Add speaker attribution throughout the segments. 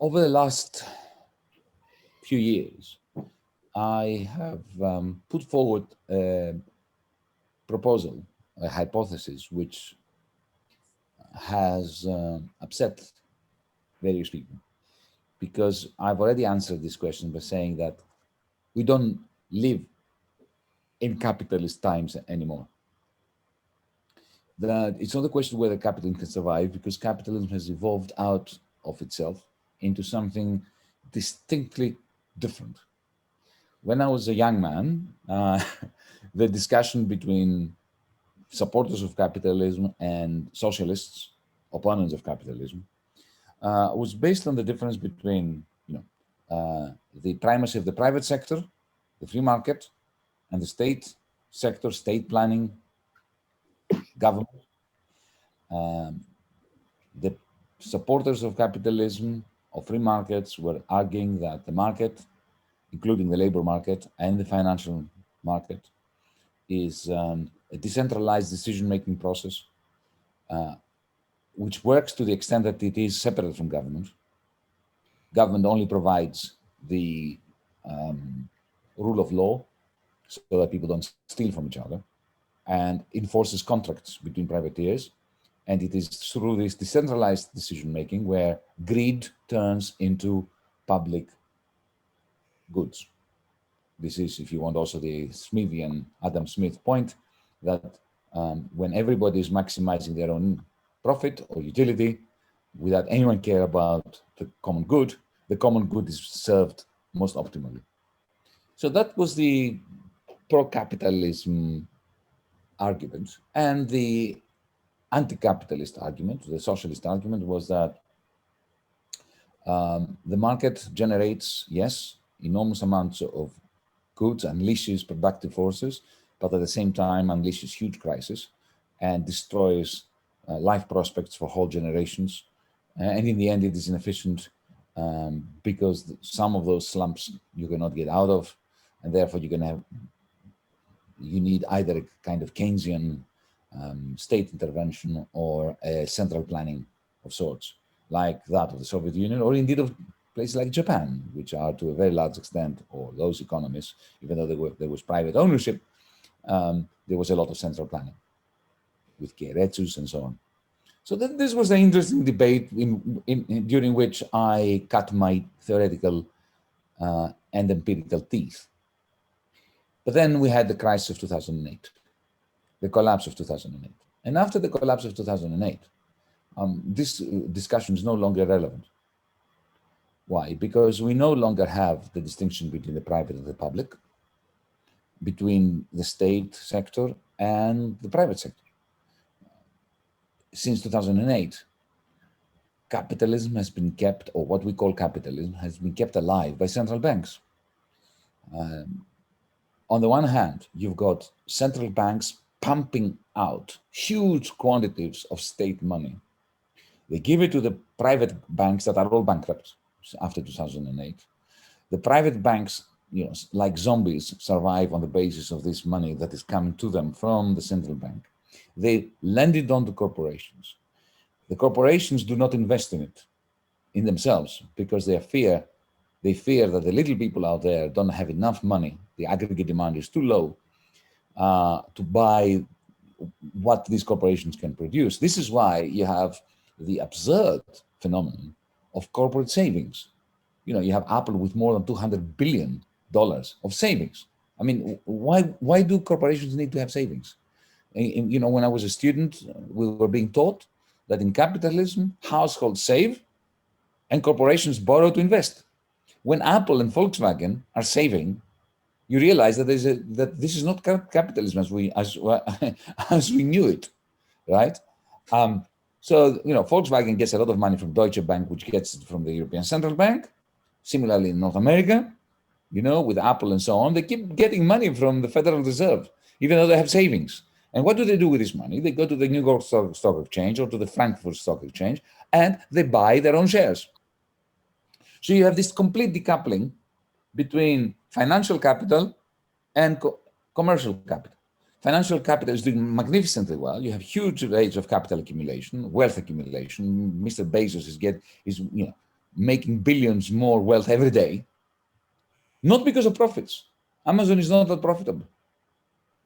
Speaker 1: Over the last few years, I have put forward a proposal, a hypothesis, which has upset various people, because I've already answered this question by saying that we don't live in capitalist times anymore. That it's not a question whether capitalism can survive, because capitalism has evolved out of itself into something distinctly different. When I was a young man, the discussion between supporters of capitalism and socialists, opponents of capitalism, was based on the difference between, the primacy of the private sector, the free market, and the state sector, state planning, government. The supporters of capitalism, of free markets, were arguing that the market, including the labor market and the financial market, is a decentralized decision-making process, which works to the extent that it is separate from government. Government only provides the rule of law so that people don't steal from each other, and enforces contracts between privateers. And it is through this decentralized decision-making where greed turns into public goods. This is, if you want, also the Smithian Adam Smith point that when everybody is maximizing their own profit or utility without anyone care about the common good is served most optimally. So that was the pro-capitalism argument. And the anti-capitalist argument, the socialist argument, was that the market generates, yes, enormous amounts of goods, unleashes productive forces, but at the same time unleashes huge crises and destroys life prospects for whole generations. And in the end, it is inefficient because some of those slumps you cannot get out of, and therefore you need either a kind of Keynesian state intervention or a central planning of sorts, like that of the Soviet Union, or indeed of places like Japan, which are to a very large extent, or those economies, even though there was private ownership, there was a lot of central planning with Keiretsus and so on. So this was an interesting debate during which I cut my theoretical and empirical teeth. But then we had the crisis of 2008, the collapse of 2008. And after the collapse of 2008, this discussion is no longer relevant. Why? Because we no longer have the distinction between the private and the public, between the state sector and the private sector. Since 2008, capitalism has been kept, or what we call capitalism, has been kept alive by central banks. On the one hand, you've got central banks pumping out huge quantities of state money. They give it to the private banks that are all bankrupt after 2008. The private banks, like zombies, survive on the basis of this money that is coming to them from the central bank. They lend it on to corporations. The corporations do not invest in it, in themselves, because they fear that the little people out there don't have enough money. The aggregate demand is too low to buy what these corporations can produce. This is why you have the absurd phenomenon of corporate savings. You have Apple with more than $200 billion of savings. I mean, why do corporations need to have savings? When I was a student, we were being taught that in capitalism, households save and corporations borrow to invest. When Apple and Volkswagen are saving, you realize that this is not capitalism as we knew it, right? So Volkswagen gets a lot of money from Deutsche Bank, which gets it from the European Central Bank. Similarly, in North America, with Apple and so on, they keep getting money from the Federal Reserve, even though they have savings. And what do they do with this money? They go to the New York Stock Exchange or to the Frankfurt Stock Exchange, and they buy their own shares. So you have this complete decoupling between financial capital and commercial capital. Financial capital is doing magnificently well. You have huge rates of capital accumulation, wealth accumulation. Mr. Bezos is making billions more wealth every day, not because of profits. Amazon is not that profitable.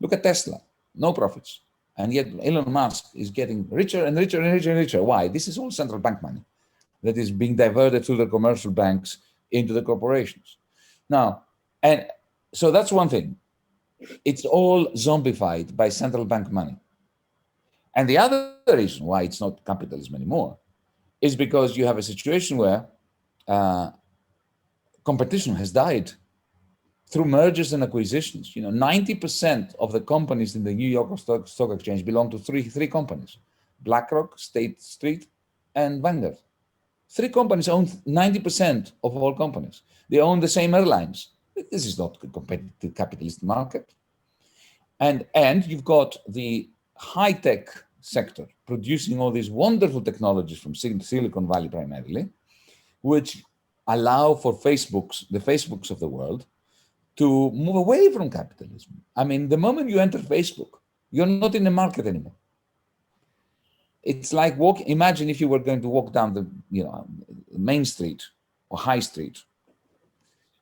Speaker 1: Look at Tesla, no profits. And yet Elon Musk is getting richer and richer and richer and richer. Why? This is all central bank money that is being diverted through the commercial banks into the corporations. Now, and so that's one thing. It's all zombified by central bank money. And the other reason why it's not capitalism anymore is because you have a situation where competition has died through mergers and acquisitions. 90% of the companies in the New York Stock Exchange belong to three companies: BlackRock, State Street, and Vanguard. Three companies own 90% of all companies. They own the same airlines. This is not a competitive capitalist market. And you've got the high-tech sector producing all these wonderful technologies from Silicon Valley primarily, which allow for the Facebooks of the world to move away from capitalism. I mean, the moment you enter Facebook, you're not in the market anymore. It's like imagine if you were going to walk down the main street or high street,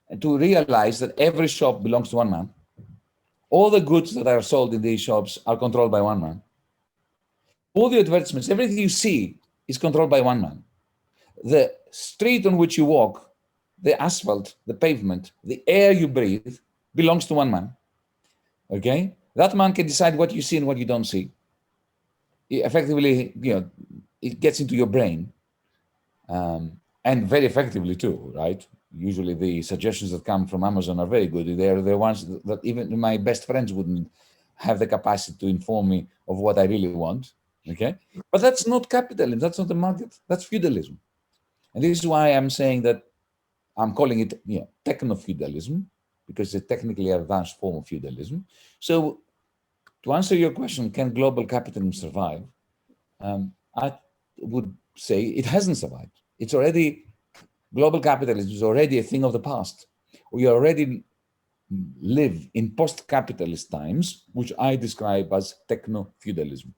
Speaker 1: and to realize that every shop belongs to one man. All the goods that are sold in these shops are controlled by one man. All the advertisements, everything you see is controlled by one man. The street on which you walk, the asphalt, the pavement, the air you breathe belongs to one man. Okay? That man can decide what you see and what you don't see. Effectively, it gets into your brain, and very effectively too, right? Usually the suggestions that come from Amazon are very good. They're the ones that even my best friends wouldn't have the capacity to inform me of what I really want, okay? But that's not capitalism, that's not the market, that's feudalism. And this is why I'm saying that I'm calling it techno-feudalism, because it's a technically advanced form of feudalism. So to answer your question, can global capitalism survive? I would say it hasn't survived. Global capitalism is already a thing of the past. We already live in post-capitalist times, which I describe as techno-feudalism.